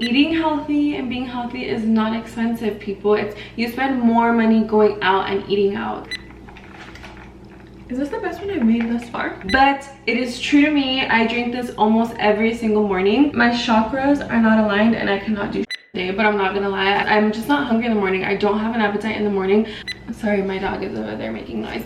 Eating healthy and being healthy is not expensive, people. You spend more money going out and eating out. Is this the best one I've made thus far? But it is true to me. I drink this almost every single morning. My chakras are not aligned and I cannot do today, but I'm not gonna lie, I'm just not hungry in the morning. I don't have an appetite in the morning. Sorry, my dog is over there making noise.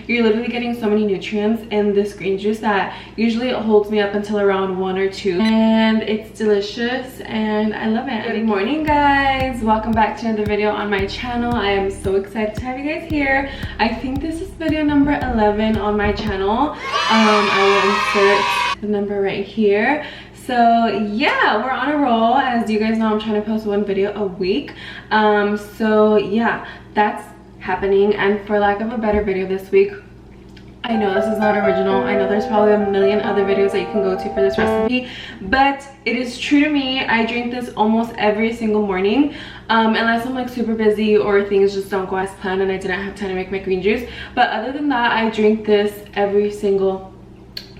You're literally getting so many nutrients in this green juice that usually it holds me up until around 1 or 2, and it's delicious and I love it. Good morning, guys. Welcome back to another video on my channel. I am so excited to have you guys here. I think this is video number 11 on my channel. I will insert the number right here. So yeah, we're on a roll. As you guys know, I'm trying to post one video a week. So yeah, that's happening. And for lack of a better video this week, I know this is not original. I know there's probably a million other videos that you can go to for this recipe, but it is true to me. I drink this almost every single morning, unless I'm like super busy or things just don't go as planned and I didn't have time to make my green juice. But other than that, I drink this every single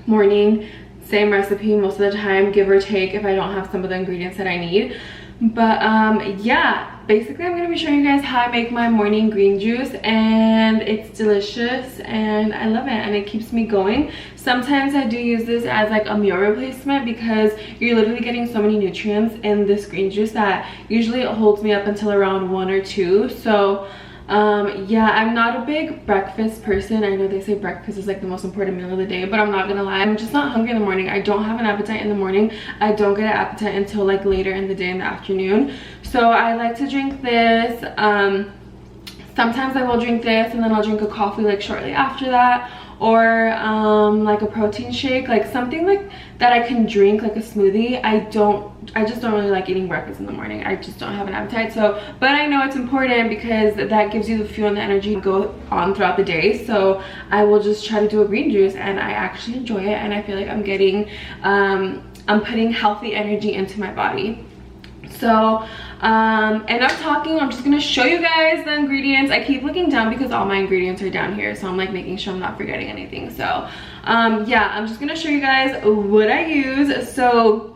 morning. Same recipe most of the time, give or take, if I don't have some of the ingredients that I need. But yeah, basically I'm gonna be showing you guys how I make my morning green juice, and it's delicious and I love it and it keeps me going. Sometimes I do use this as like a meal replacement because you're literally getting so many nutrients in this green juice that usually it holds me up until around 1 or 2. So yeah, I'm not a big breakfast person. I know they say breakfast is like the most important meal of the day, but I'm not gonna lie, I'm just not hungry in the morning. I don't have an appetite in the morning. I don't get an appetite until like later in the day, in the afternoon. So I like to drink this. Sometimes I will drink this and then I'll drink a coffee like shortly after that, or like a protein shake, like something like that I can drink, like a smoothie. I just don't really like eating breakfast in the morning. I just don't have an appetite. So, but I know it's important because that gives you the fuel and the energy to go on throughout the day. So I will just try to do a green juice and I actually enjoy it, and I feel like I'm getting I'm putting healthy energy into my body. So enough talking, I'm just gonna show you guys the ingredients. I keep looking down because all my ingredients are down here, so I'm like making sure I'm not forgetting anything. So yeah, I'm just gonna show you guys what I use. So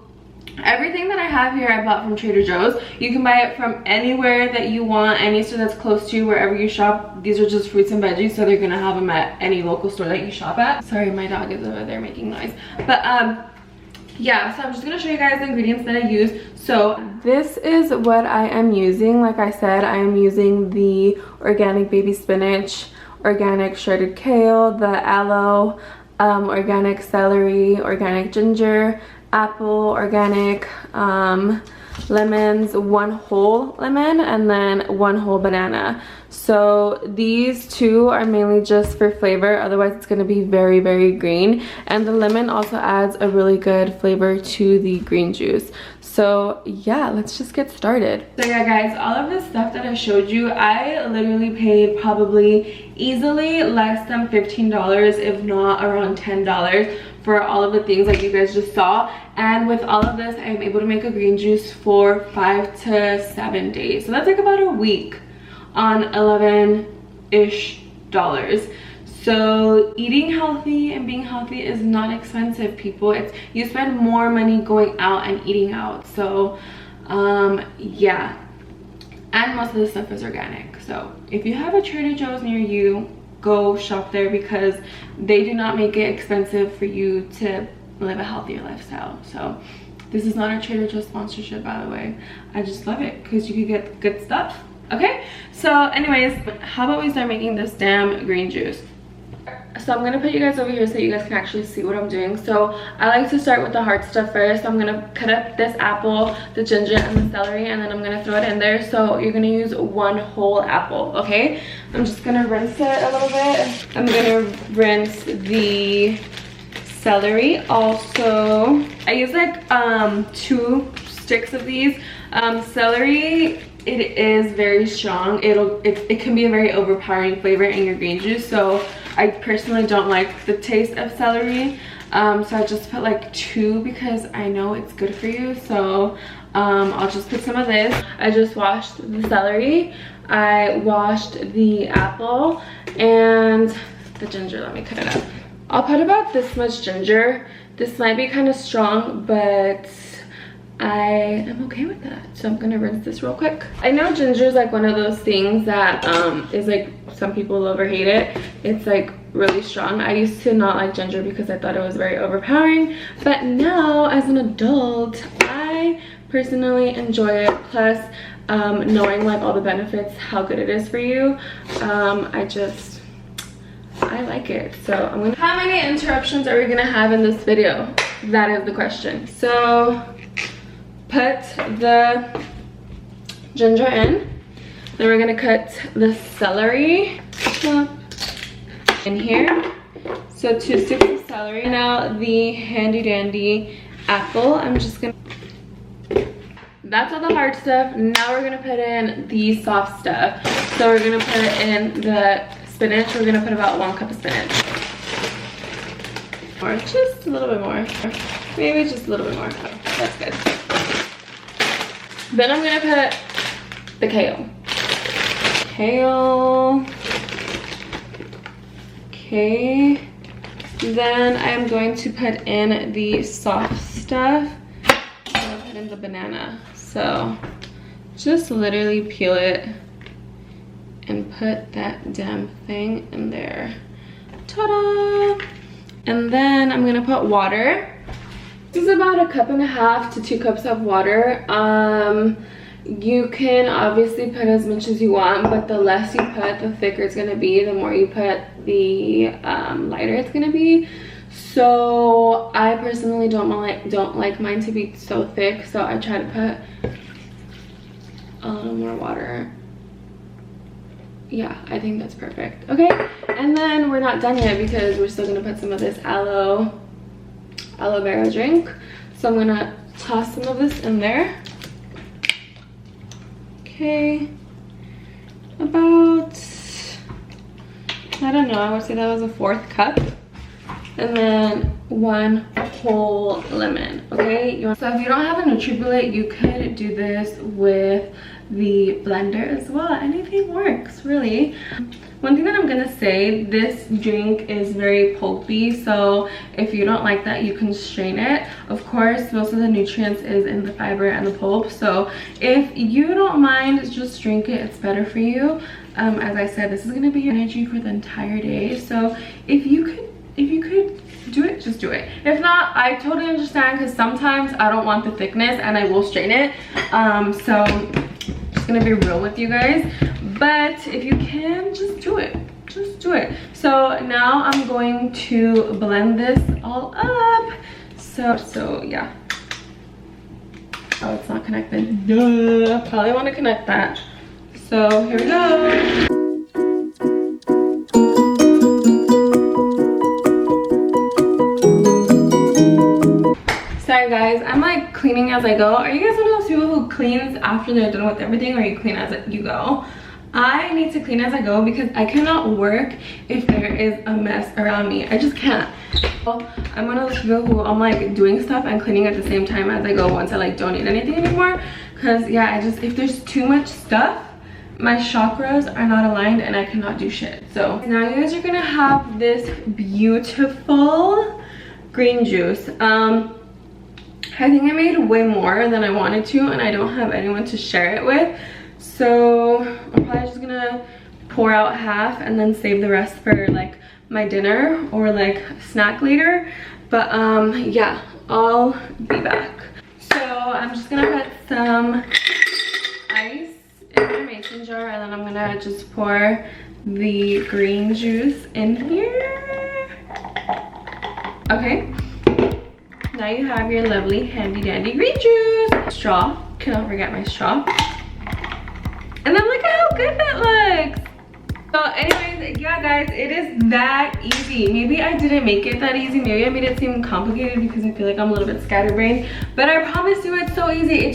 everything that I have here I bought from Trader Joe's. You can buy it from anywhere that you want, any store that's close to you, wherever you shop. These are just fruits and veggies, so they're gonna have them at any local store that you shop at. Sorry, my dog is over there making noise. But yeah, so I'm just gonna show you guys the ingredients that I use. So this is what I am using. Like I said, I am using the organic baby spinach, organic shredded kale, the aloe, organic celery, organic ginger, apple, organic lemons, 1 whole lemon, and then 1 whole banana. So these two are mainly just for flavor, otherwise it's going to be very, very green. And the lemon also adds a really good flavor to the green juice. So yeah, let's just get started. So yeah guys, all of this stuff that I showed you, I literally paid probably easily less than $15, if not around $10 for all of the things that you guys just saw. And with all of this, I'm able to make a green juice for 5 to 7 days. So that's like about a week on $11-ish. So eating healthy and being healthy is not expensive, people. You spend more money going out and eating out. So yeah, and most of this stuff is organic. So if you have a Trader Joe's near you, go shop there because they do not make it expensive for you to live a healthier lifestyle. So this is not a Trader Joe's sponsorship, by the way. I just love it because you can get good stuff. Okay, so anyways, how about we start making this damn green juice? So I'm gonna put you guys over here so you guys can actually see what I'm doing. So I like to start with the hard stuff first. So I'm gonna cut up this apple, the ginger, and the celery, and then I'm gonna throw it in there. So you're gonna use 1 whole apple, okay? I'm just gonna rinse it a little bit. I'm gonna rinse the celery also. I use like 2 sticks of these. Celery, it is very strong. It can be a very overpowering flavor in your green juice, so I personally don't like the taste of celery. So I just put like 2 because I know it's good for you. So I'll just put some of this. I just washed the celery, I washed the apple, and the ginger. Let me cut it up. I'll put about this much ginger. This might be kind of strong, but I am okay with that. So I'm gonna rinse this real quick. I know ginger is like one of those things that is like, some people love or hate it. It's like really strong. I used to not like ginger because I thought it was very overpowering, but now as an adult I personally enjoy it. Plus knowing like all the benefits, how good it is for you, I like it. So I'm gonna, how many interruptions are we gonna have in this video? That is the question. So put the ginger in, then we're gonna cut the celery in here. So 2 sticks of celery. Now the handy dandy apple. I'm just gonna, that's all the hard stuff. Now we're gonna put in the soft stuff. So we're gonna put in the spinach. We're gonna put about 1 cup of spinach. Or just a little bit more. Maybe just a little bit more. Oh, that's good. Then I'm gonna put the kale. Okay. Then I'm going to put in the soft stuff. I'm gonna put in the banana. So just literally peel it and put that damn thing in there. Ta-da! And then I'm gonna put water. This is about 1.5 cups to 2 cups of water. You can obviously put as much as you want, but the less you put, the thicker it's gonna be. The more you put, the lighter it's gonna be. So I personally don't like mine to be so thick, so I try to put a little more water. Yeah, I think that's perfect. Okay, and then we're not done yet because we're still gonna put some of this aloe vera drink. So I'm gonna toss some of this in there. Okay, about, I don't know, I would say that was a 1/4 cup. And then 1 whole lemon. Okay, so if you don't have a NutriBullet, you could do this with the blender as well. Anything works, really. One thing that I'm gonna say, this drink is very pulpy, so if you don't like that, you can strain it. Of course, most of the nutrients is in the fiber and the pulp, so if you don't mind, just drink it. It's better for you. As I said, this is gonna be your energy for the entire day, so if you could do it, just do it. If not, I totally understand, because sometimes I don't want the thickness and I will strain it. So just gonna be real with you guys, but if you can, just do it. Just do it. So now I'm going to blend this all up. So yeah. Oh, it's not connected. Duh. Probably want to connect that. So here we go. Sorry guys, I'm like cleaning as I go. Are you guys one of those people who cleans after they're done with everything, or you clean as you go? I need to clean as I go because I cannot work if there is a mess around me. I just can't. I'm one of those people who I'm like doing stuff and cleaning at the same time as I go once I like don't need anything anymore. Because yeah, if there's too much stuff, my chakras are not aligned and I cannot do shit. So now you guys are gonna have this beautiful green juice. I think I made way more than I wanted to, and I don't have anyone to share it with. So I'm probably just gonna pour out half and then save the rest for like my dinner or like snack later. But yeah, I'll be back. So I'm just gonna put some ice in my mason jar, and then I'm gonna just pour the green juice in here. Okay. Now you have your lovely handy dandy green juice. Straw, cannot forget my straw. And then look at how good that looks. So anyways, yeah guys, it is that easy. Maybe I didn't make it that easy. Maybe I made it seem complicated because I feel like I'm a little bit scatterbrained. But I promise you it's so easy.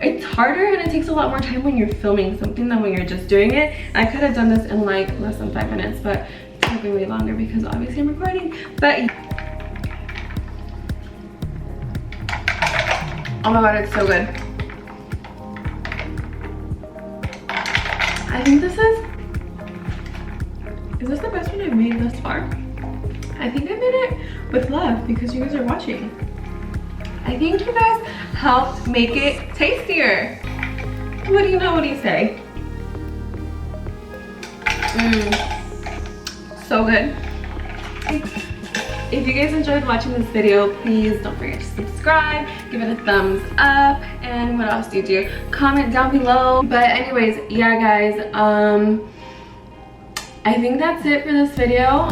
It's harder and it takes a lot more time when you're filming something than when you're just doing it. I could have done this in like less than 5 minutes, but it's taking way longer because obviously I'm recording. But oh my god, it's so good. I think this is this the best one I've made thus far? I think I made it with love because you guys are watching. I think you guys helped make it tastier. What do you know? What do you say? So good. If you guys enjoyed watching this video, please don't forget to subscribe, give it a thumbs up, and what else do you do? Comment down below. But anyways, yeah guys, I think that's it for this video.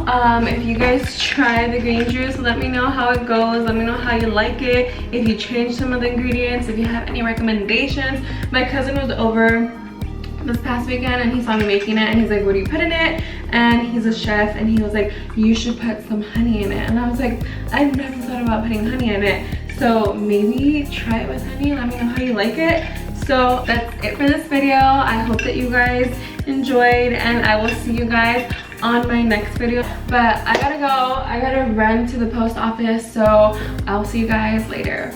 If you guys try the green juice, let me know how it goes. Let me know how you like it. If you change some of the ingredients, if you have any recommendations. My cousin was over this past weekend and he saw me making it and he's like, what do you put in it? And he's a chef and he was like, you should put some honey in it. And I was like, I've never thought about putting honey in it. So maybe try it with honey. Let me know how you like it. So that's it for this video. I hope that you guys enjoyed and I will see you guys on my next video. But I gotta go. I gotta run to the post office. So I'll see you guys later.